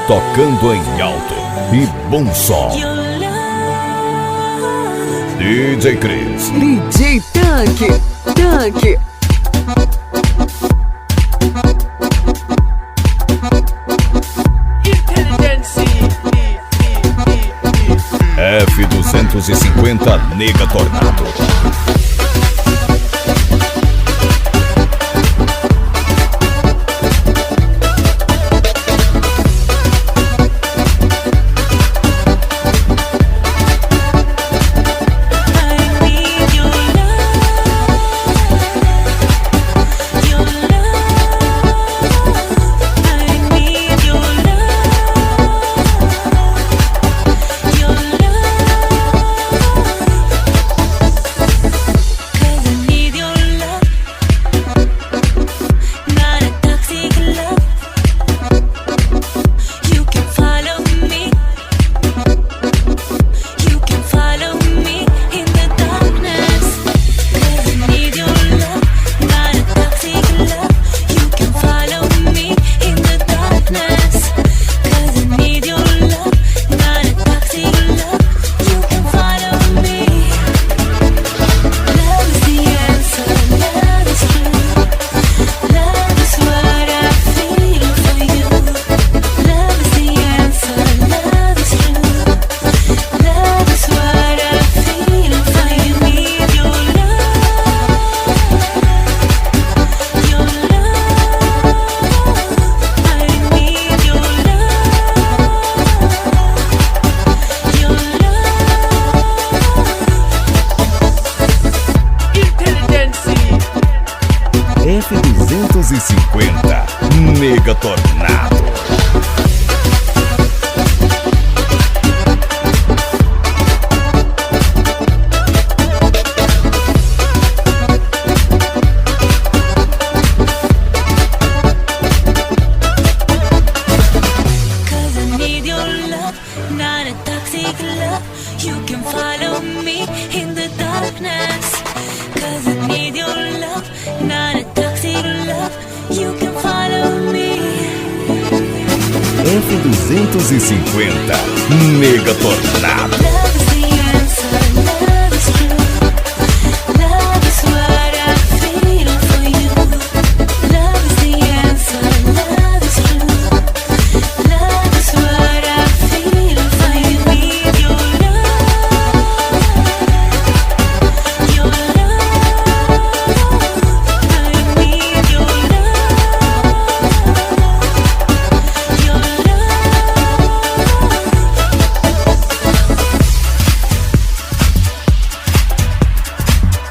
tocando em alto e bom som. DJ Chris, DJ Tanque. F250 Nega Tornado. F250 Nega Tornado. Not a toxic love. You can follow me in the darkness. 'Cause I need your love. Not a toxic love. You can follow me. F250 Nega Tornado.